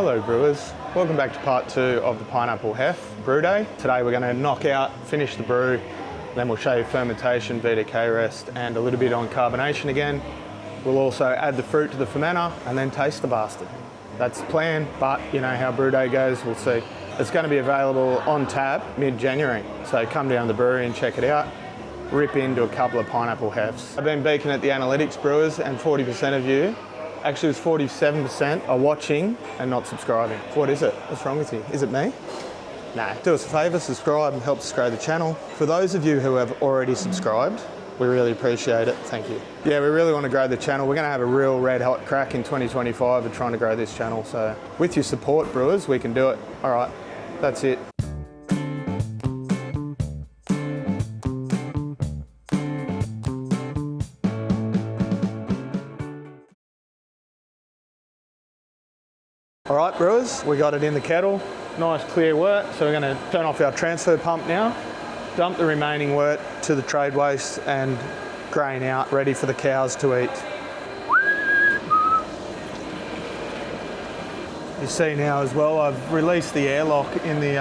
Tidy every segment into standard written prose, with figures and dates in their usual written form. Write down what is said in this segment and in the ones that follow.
Hello brewers, welcome back to part 2 of the Pineapple Hef brew day. Today we're going to knock out, finish the brew, then we'll show you fermentation, VDK rest and a little bit on carbonation again. We'll also add the fruit to the fermenter and then taste the bastard. That's the plan, but you know how brew day goes, we'll see. It's going to be available on tap mid-January, so come down to the brewery and check it out. Rip into a couple of pineapple hefts. I've been beaking at the analytics brewers and 40% of you, actually it was 47%, are watching and not subscribing. What is it? What's wrong with you? Is it me? Nah, do us a favour, subscribe and help us grow the channel. For those of you who have already subscribed, we really appreciate it, thank you. Yeah, we really want to grow the channel. We're going to have a real red hot crack in 2025 of trying to grow this channel. So with your support, brewers, we can do it. All right, that's it. All right, brewers, we got it in the kettle. Nice clear wort, so we're going to turn off our transfer pump now, dump the remaining wort to the trade waste and grain out, ready for the cows to eat. You see now as well, I've released the airlock in the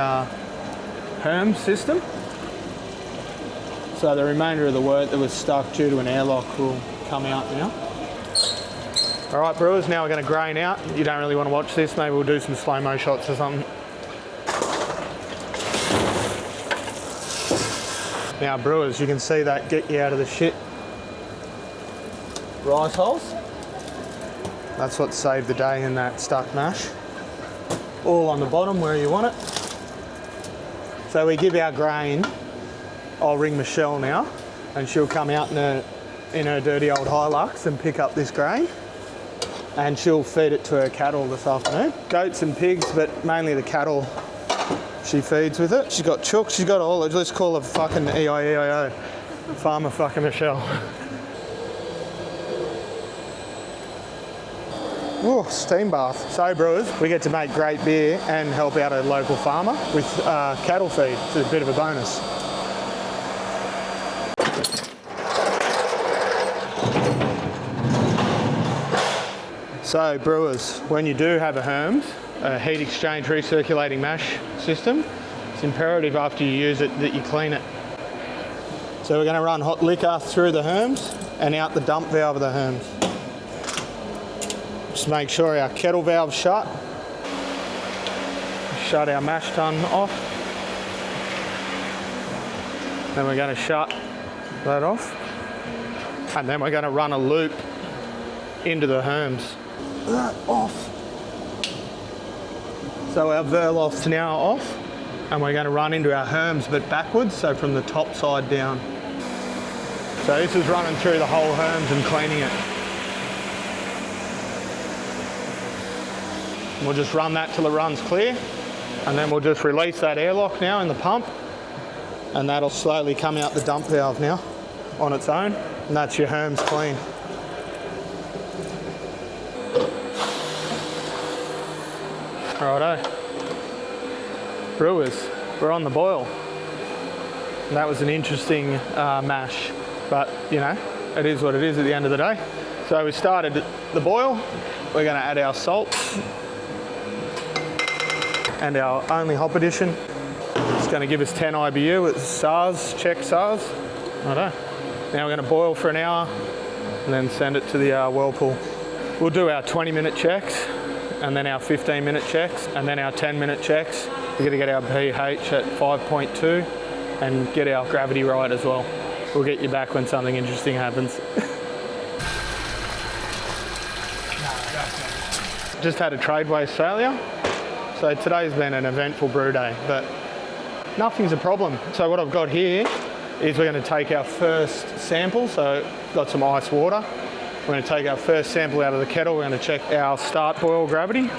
Herm system. So the remainder of the wort that was stuck due to an airlock will come out now. All right, brewers, now we're going to grain out. You don't really want to watch this, maybe we'll do some slow-mo shots or something. Now, brewers, you can see that get you out of the shit rice holes. That's what saved the day in that stuck mash. All on the bottom where you want it. So we give our grain, I'll ring Michelle now, and she'll come out in her dirty old Hilux and pick up this grain. And she'll feed it to her cattle this afternoon. Goats and pigs, but mainly the cattle she feeds with it. She's got chooks, she's got all, let's call her fucking EIEIO. Farmer fucking Michelle. Oh, steam bath. So brewers, we get to make great beer and help out a local farmer with cattle feed. It's a bit of a bonus. So brewers, when you do have a Herms, a heat exchange recirculating mash system, it's imperative after you use it that you clean it. So we're going to run hot liquor through the Herms and out the dump valve of the Herms. Just make sure our kettle valve's shut. Shut our mash tun off. Then we're going to shut that off. And then we're going to run a loop into the Herms. That off. So our Verloft's now off and we're going to run into our Herms but backwards, so from the top side down. So this is running through the whole Herms and cleaning it. We'll just run that till it runs clear and then we'll just release that airlock now in the pump and that'll slowly come out the dump valve now on its own, and that's your Herms clean. Righto. Brewers, we're on the boil. And that was an interesting mash, but you know, it is what it is at the end of the day. So we started the boil. We're going to add our salts and our only hop addition. It's going to give us 10 IBU. It's SARS, check SARS. Righto. Now we're going to boil for an hour and then send it to the Whirlpool. We'll do our 20-minute checks and then our 15-minute checks, and then our 10-minute checks. We're going to get our pH at 5.2 and get our gravity right as well. We'll get you back when something interesting happens. Just had a trade waste failure. So today's been an eventful brew day, but nothing's a problem. So what I've got here is we're going to take our first sample. So got some ice water. We're going to take our first sample out of the kettle. We're going to check our start boil gravity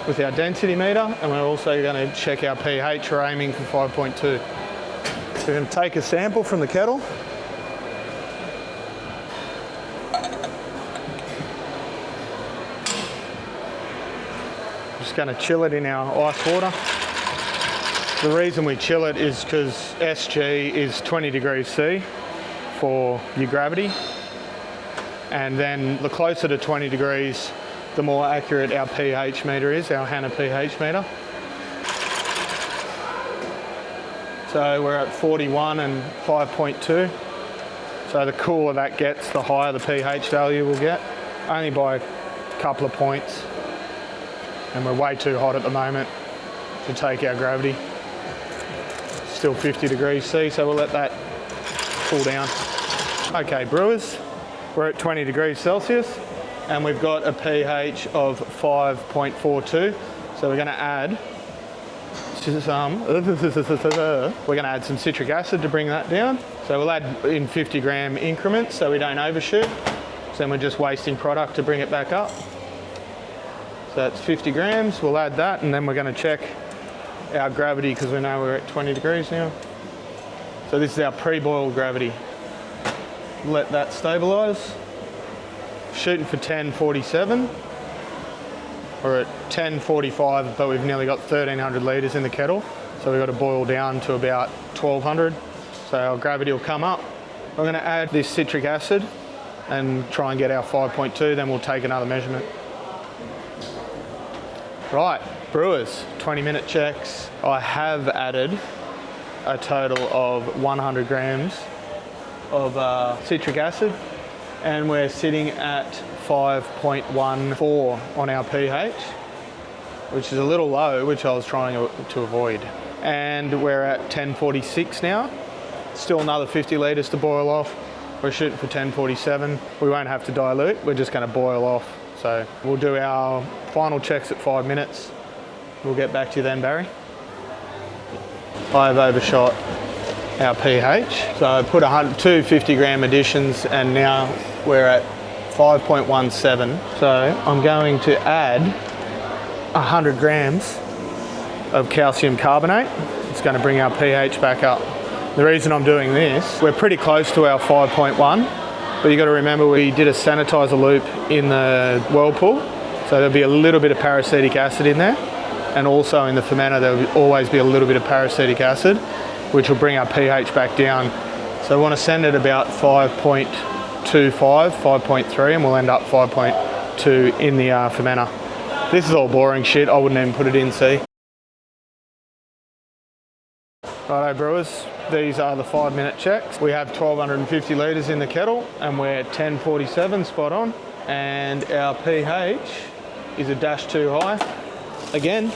with our density meter, and we're also going to check our pH. We're aiming for 5.2. So we're going to take a sample from the kettle. Just going to chill it in our ice water. The reason we chill it is because SG is 20 degrees C for your gravity. And then the closer to 20 degrees, the more accurate our pH meter is, our Hanna pH meter. So we're at 41 and 5.2. So the cooler that gets, the higher the pH value we'll get, only by a couple of points. And we're way too hot at the moment to take our gravity. Still 50 degrees C, so we'll let that cool down. Okay, brewers, we're at 20 degrees Celsius and we've got a pH of 5.42. So we're going to add some citric acid to bring that down. So we'll add in 50 gram increments so we don't overshoot. So then we're just wasting product to bring it back up. So that's 50 grams, we'll add that, and then we're going to check our gravity because we know we're at 20 degrees now. So this is our pre-boil gravity. Let that stabilise. Shooting for 1047. We're at 1045, but we've nearly got 1300 litres in the kettle. So we've got to boil down to about 1200. So our gravity will come up. We're going to add this citric acid and try and get our 5.2, then we'll take another measurement. Right, brewers, 20-minute checks. I have added a total of 100 grams of citric acid, and we're sitting at 5.14 on our pH, which is a little low, which I was trying to avoid. And we're at 1046 now. Still another 50 litres to boil off. We're shooting for 1047. We won't have to dilute, we're just going to boil off. So we'll do our final checks at 5 minutes. We'll get back to you then, Barry. I've overshot our pH. So I put 2 50 gram additions and now we're at 5.17. So I'm going to add 100 grams of calcium carbonate. It's going to bring our pH back up. The reason I'm doing this, we're pretty close to our 5.1, but you got to remember we did a sanitizer loop in the Whirlpool, so there'll be a little bit of paracetic acid in there, and also in the fermenter there'll always be a little bit of paracetic acid, which will bring our pH back down. So I want to send it about 5.25, 5.3, and we'll end up 5.2 in the fermenter. This is all boring shit, I wouldn't even put it in C. Righto brewers, these are the 5 minute checks. We have 1250 litres in the kettle and we're 1047 spot on, and our pH is a dash too high again.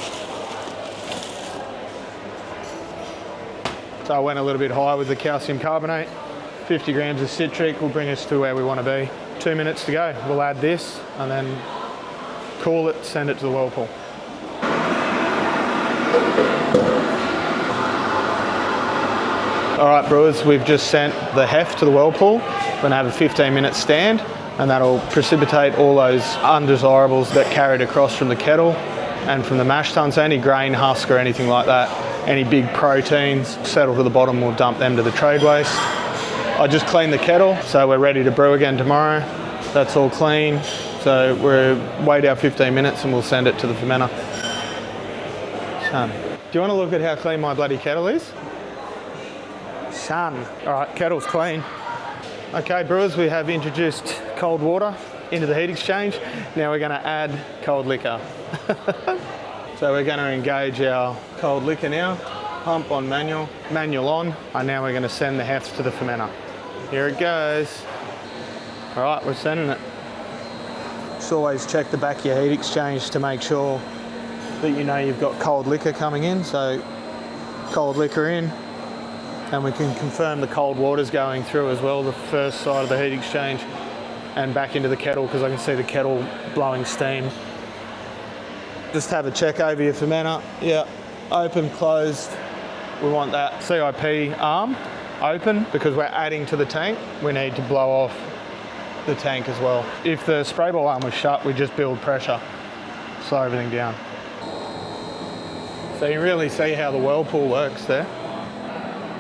So I went a little bit high with the calcium carbonate. 50 grams of citric will bring us to where we want to be. 2 minutes to go. We'll add this and then cool it, send it to the Whirlpool. All right, brewers, we've just sent the hef to the Whirlpool. We're gonna have a 15-minute stand, and that'll precipitate all those undesirables that carried across from the kettle and from the mash tun. So any grain husk or anything like that, any big proteins settle to the bottom, we'll dump them to the trade waste. I just cleaned the kettle, so we're ready to brew again tomorrow. That's all clean. So we'll wait our 15 minutes and we'll send it to the fermenter. Son, do you want to look at how clean my bloody kettle is? Son. All right, kettle's clean. Okay, brewers, we have introduced cold water into the heat exchange. Now we're going to add cold liquor. So we're going to engage our cold liquor now. Pump on manual, manual on, and now we're going to send the hefts to the fermenter. Here it goes. All right, we're sending it. Just always check the back of your heat exchange to make sure that you know you've got cold liquor coming in. So cold liquor in, and we can confirm the cold water's going through as well, the first side of the heat exchange, and back into the kettle because I can see the kettle blowing steam. Just have a check over your fermenter. Yeah, open, closed. We want that CIP arm open because we're adding to the tank. We need to blow off the tank as well. If the spray ball arm was shut, we just build pressure, slow everything down. So you really see how the Whirlpool works there.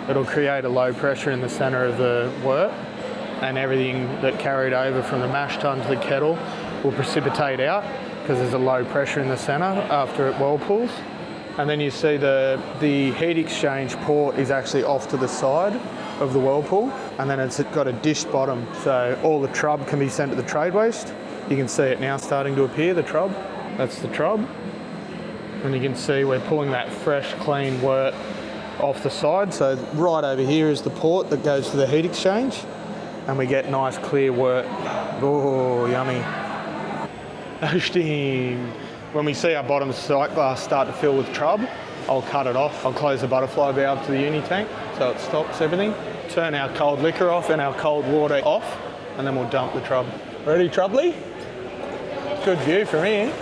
It'll create a low pressure in the center of the wort, and everything that carried over from the mash tun to the kettle will precipitate out because there's a low pressure in the center after it whirlpools. And then you see the heat exchange port is actually off to the side of the Whirlpool, and then it's got a dished bottom, so all the trub can be sent to the trade waste, You can see it now starting to appear, the trub. That's the trub. And you can see we're pulling that fresh, clean wort off the side. So right over here is the port that goes to the heat exchange. And we get nice, clear wort. Oh, yummy. Steam. When we see our bottom sight glass start to fill with trub, I'll cut it off. I'll close the butterfly valve to the uni tank so it stops everything. Turn our cold liquor off and our cold water off, and then we'll dump the trub. Ready, Trubly? Good view from here.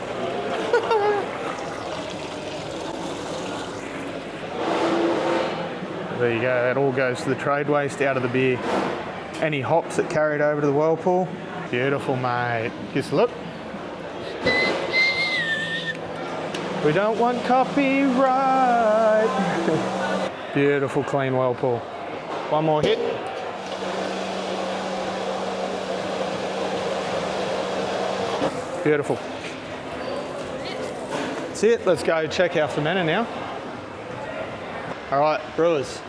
There you go, that all goes to the trade waste out of the beer. Any hops that carried over to the Whirlpool, beautiful, mate. Just look. We don't want copyright. Beautiful, clean Whirlpool. One more hit. Beautiful. That's it. Let's go check our fermenter now. All right, brewers.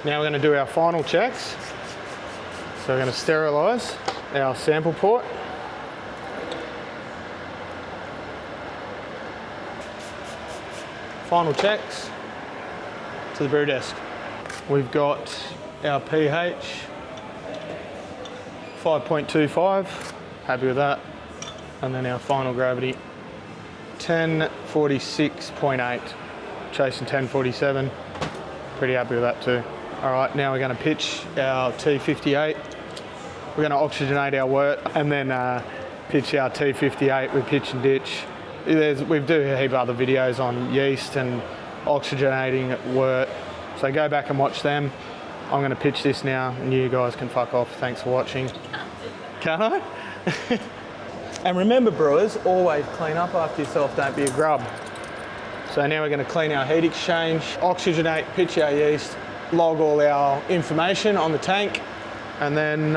Now we're going to do our final checks. So we're going to sterilise our sample port. Final checks to the brew desk. We've got our pH 5.25, happy with that. And then our final gravity 1046.8, chasing 1047, pretty happy with that too. All right, now we're going to pitch our T58. We're going to oxygenate our wort and then pitch our T58 with pitch and ditch. We do a heap of other videos on yeast and oxygenating wort, so go back and watch them. I'm going to pitch this now and you guys can fuck off. Thanks for watching. Can't I? And remember, brewers, always clean up after yourself, don't be a grub. So now we're going to clean our heat exchange, oxygenate, pitch our yeast, log all our information on the tank, and then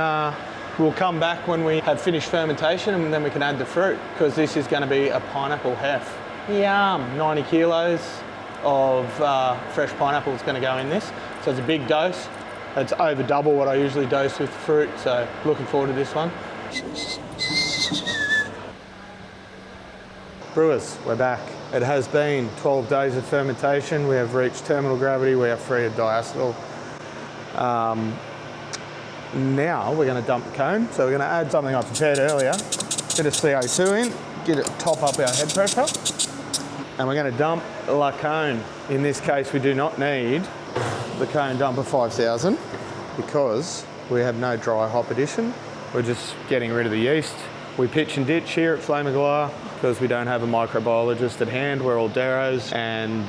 we'll come back when we have finished fermentation and then we can add the fruit, because this is going to be a pineapple hef. Yum! 90 kilos of fresh pineapple is going to go in this. So it's a big dose. It's over double what I usually dose with fruit, so looking forward to this one. Brewers, we're back. It has been 12 days of fermentation. We have reached terminal gravity. We are free of diacetyl. Now we're going to dump the cone. So we're going to add something I prepared earlier. Bit of CO2 in, get it top up our head pressure. And we're going to dump la cone. In this case, we do not need the cone dumper 5000 because we have no dry hop addition. We're just getting rid of the yeast. We pitch and ditch here at Flame of Galar because we don't have a microbiologist at hand. We're all Deros and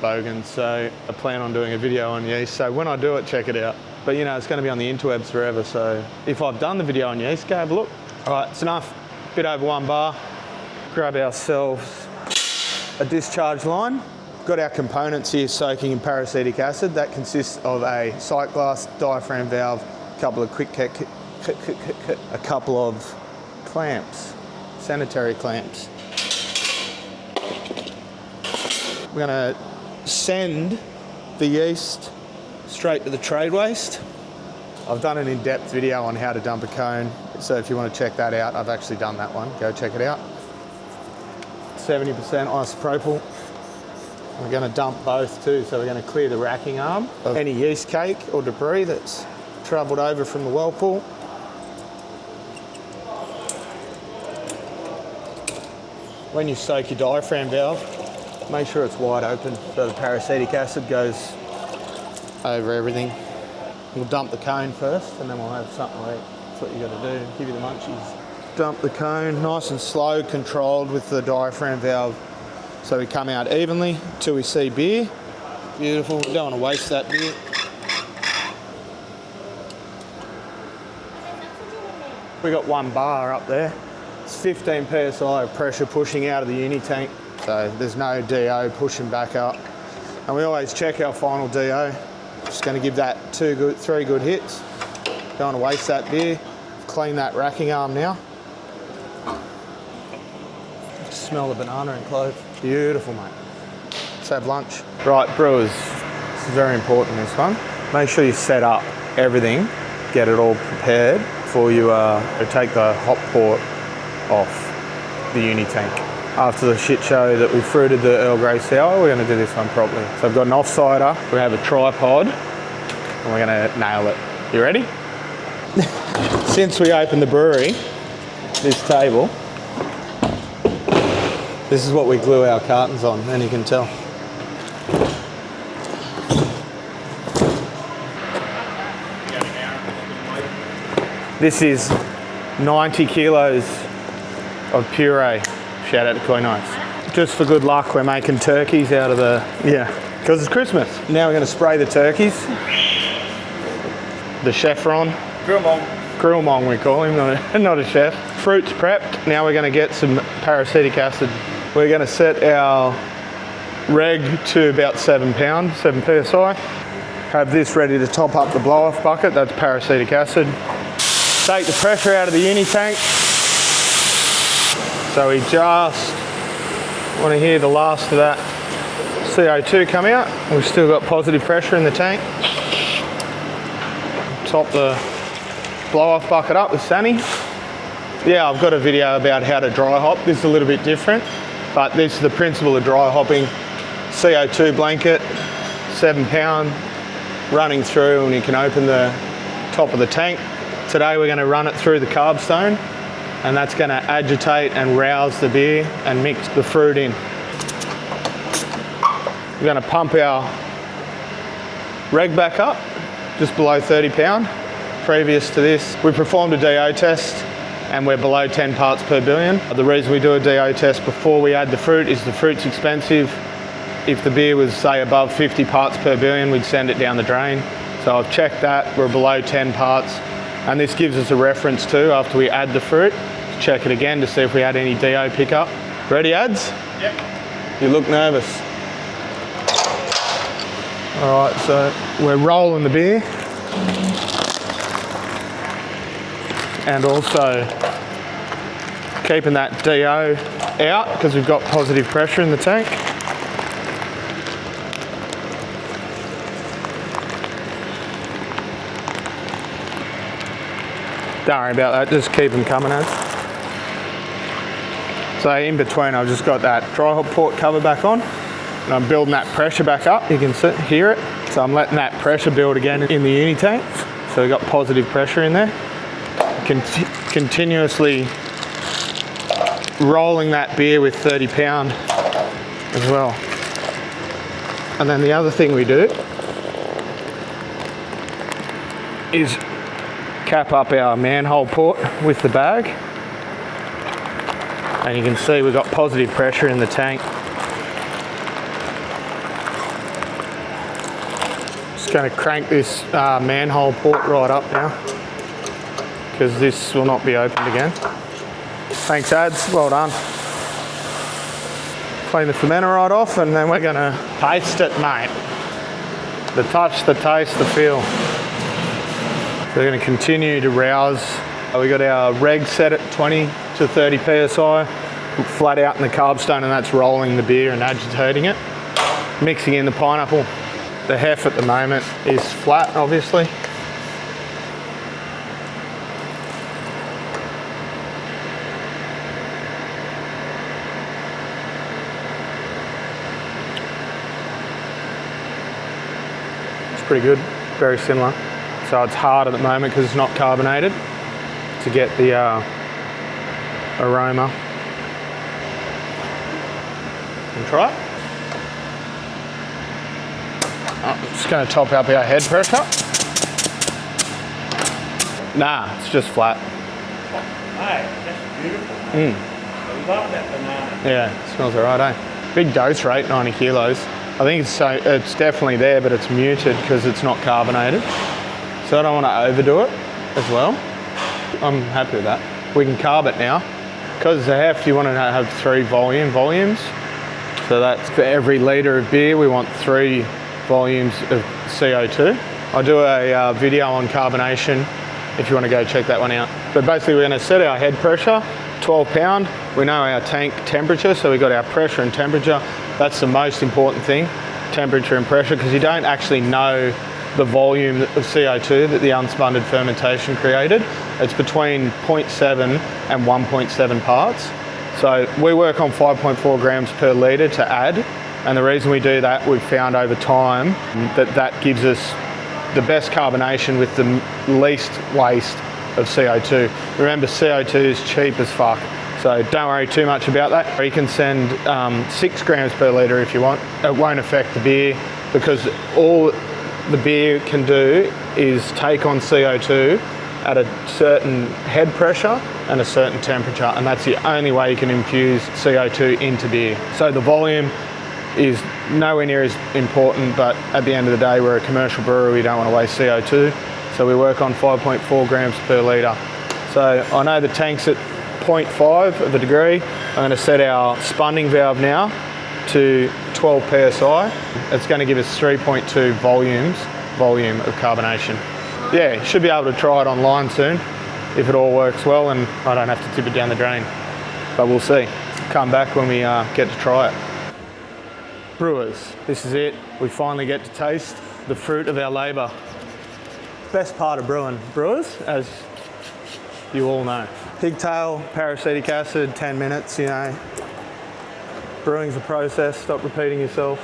Bogans, so I plan on doing a video on yeast. So when I do it, check it out. But you know, it's going to be on the interwebs forever, so if I've done the video on yeast, go have a look. All right, it's enough. Bit over 1 bar. Grab ourselves a discharge line. Got our components here soaking in paracetic acid. That consists of a sight glass, diaphragm valve, a couple of a couple of clamps, sanitary clamps. We're going to send the yeast straight to the trade waste. I've done an in-depth video on how to dump a cone, so if you want to check that out, I've actually done that one. Go check it out. 70% isopropyl. We're going to dump both too, so we're going to clear the racking arm of any yeast cake or debris that's travelled over from the Whirlpool. When you soak your diaphragm valve, make sure it's wide open so the paracetic acid goes over everything. We'll dump the cone first and then we'll have something to eat. That's what you got to do, give you the munchies. Dump the cone, nice and slow, controlled with the diaphragm valve so we come out evenly till we see beer. Beautiful, we don't want to waste that beer. We got 1 bar up there. It's 15 psi of pressure pushing out of the uni tank, so there's no DO pushing back up. And we always check our final DO. Just going to give that 3 good hits. Don't want to waste that beer. Clean that racking arm now. Smell the banana and clove. Beautiful, mate. Let's have lunch. Right, brewers, this is very important, this one. Make sure you set up everything, get it all prepared before you take the hop port off the uni tank. After the shit show that we fruited the Earl Grey sour, we're going to do this one properly. So I've got an offsider, we have a tripod, and we're going to nail it. You ready? Since we opened the brewery, this table, this is what we glue our cartons on, and you can tell. This is 90 kilos of puree. Shout out to Queen Ice. Just for good luck, we're making turkeys out of the, because it's Christmas. Now we're going to spray the turkeys. The chevron. Grillmong we call him, not a chef. Fruit's prepped. Now we're going to get some paracetic acid. We're going to set our reg to about 7 pounds, 7 psi. Have this ready to top up the blow-off bucket. That's paracetic acid. Take the pressure out of the uni tank. So we just want to hear the last of that CO2 come out. We've still got positive pressure in the tank. Top the blow-off bucket up with Sunny. Yeah, I've got a video about how to dry hop. This is a little bit different, but this is the principle of dry hopping. CO2 blanket, 7 pound, running through, and you can open the top of the tank. Today we're going to run it through the carb stone, and that's going to agitate and rouse the beer and mix the fruit in. We're going to pump our reg back up, just below 30 pound. Previous to this, we performed a DO test and we're below 10 parts per billion. The reason we do a DO test before we add the fruit is the fruit's expensive. If the beer was, say, above 50 parts per billion, we'd send it down the drain. So I've checked that, we're below 10 parts. And this gives us a reference too, after we add the fruit, check it again to see if we had any DO pickup. Ready, ads? Yep. You look nervous. All right, so we're rolling the beer. And also keeping that DO out because we've got positive pressure in the tank. Don't worry about that, just keep them coming as. So in between I've just got that dry hop port cover back on and I'm building that pressure back up. You can hear it. So I'm letting that pressure build again in the uni tank. So we've got positive pressure in there. Continuously rolling that beer with 30 pound as well. And then the other thing we do is cap up our manhole port with the bag, and you can see we've got positive pressure in the tank. Just going to crank this manhole port right up now because this will not be opened again. Thanks, ads, well done. Clean the fermenter right off and then we're going to taste it, mate. The touch, the taste, the feel. We're going to continue to rouse. We got our reg set at 20 to 30 psi, flat out in the carb stone, and that's rolling the beer and agitating it. Mixing in the pineapple. The hef at the moment is flat, obviously. It's pretty good, very similar. So it's hard at the moment because it's not carbonated to get the aroma. And try it. I'm just going to top up our head pressure. Nah, it's just flat. Hey, that's beautiful. I love that banana. Yeah, it smells alright, eh? Big dose rate, 90 kilos. I think it's definitely there, but it's muted because it's not carbonated. So I don't want to overdo it as well. I'm happy with that. We can carb it now. Because it's a hef, you want to have 3 volumes. So that's for every litre of beer, we want 3 volumes of CO2. I'll do a video on carbonation if you want to go check that one out. But basically we're going to set our head pressure, 12 pound. We know our tank temperature, so we've got our pressure and temperature. That's the most important thing, temperature and pressure, because you don't actually know the volume of CO2 that the unspunded fermentation created. It's between 0.7 and 1.7 parts. So we work on 5.4 grams per litre to add, and the reason we do that, we've found over time that gives us the best carbonation with the least waste of CO2. Remember, CO2 is cheap as fuck, so don't worry too much about that. Or you can send 6 grams per litre if you want. It won't affect the beer, because all the beer can do is take on CO2 at a certain head pressure and a certain temperature, and that's the only way you can infuse CO2 into beer. So the volume is nowhere near as important, but at the end of the day, we're a commercial brewery, we don't want to waste CO2, so we work on 5.4 grams per litre. So I know the tank's at 0.5 of a degree. I'm going to set our spunding valve now to 12 psi. It's going to give us 3.2 volume of carbonation. Yeah, you should be able to try it online soon if it all works well and I don't have to tip it down the drain, but we'll see. Come back when we get to try it. Brewers, this is it. We finally get to taste the fruit of our labour. Best part of brewing. Brewers, as you all know. Pigtail, paracetic acid, 10 minutes, you know. Brewing's a process, stop repeating yourself.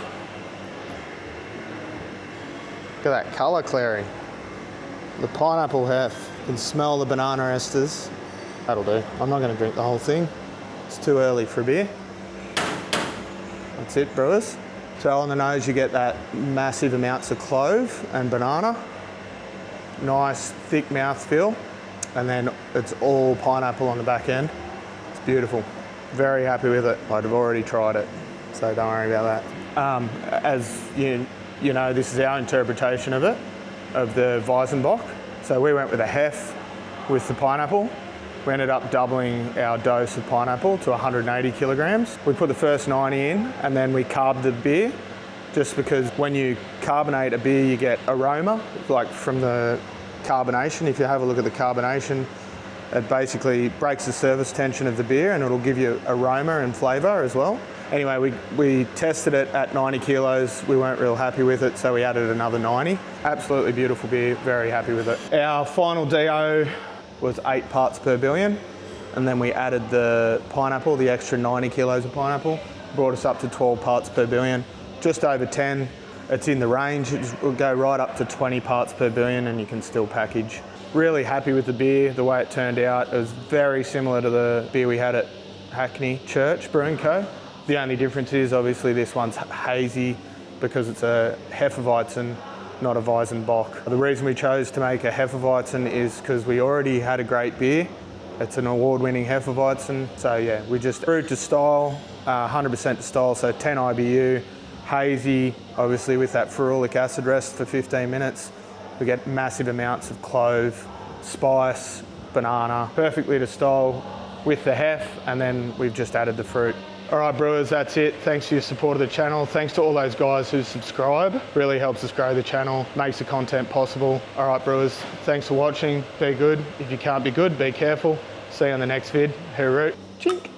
Look at that colour, Clary. The pineapple hef. You can smell the banana esters. That'll do. I'm not going to drink the whole thing. It's too early for a beer. That's it, brewers. So on the nose you get that massive amounts of clove and banana. Nice thick mouthfeel. And then it's all pineapple on the back end. It's beautiful. Very happy with it. I'd have already tried it, so don't worry about that. As you know, this is our interpretation of it, of the Weizenboch. So we went with a hef with the pineapple. We ended up doubling our dose of pineapple to 180 kilograms. We put the first 90 in and then we carbed the beer, just because when you carbonate a beer, you get aroma, like from the carbonation. If you have a look at the carbonation, it basically breaks the surface tension of the beer and it'll give you aroma and flavour as well. Anyway, we tested it at 90 kilos. We weren't real happy with it, so we added another 90. Absolutely beautiful beer, very happy with it. Our final DO was 8 parts per billion, and then we added the pineapple, the extra 90 kilos of pineapple, brought us up to 12 parts per billion, just over 10. It's in the range. It will go right up to 20 parts per billion and you can still package. Really happy with the beer, the way it turned out. It was very similar to the beer we had at Hackney Church Brewing Co. The only difference is obviously this one's hazy because it's a Hefeweizen, not a Weizenboch. The reason we chose to make a Hefeweizen is because we already had a great beer. It's an award-winning Hefeweizen. So yeah, we just brewed to style, 100% to style, so 10 IBU, hazy, obviously with that ferulic acid rest for 15 minutes. We get massive amounts of clove, spice, banana, perfectly to style with the hef, and then we've just added the fruit. All right, brewers, that's it. Thanks for your support of the channel. Thanks to all those guys who subscribe. Really helps us grow the channel, makes the content possible. All right, brewers, thanks for watching. Be good. If you can't be good, be careful. See you on the next vid. Hooroo. Chink.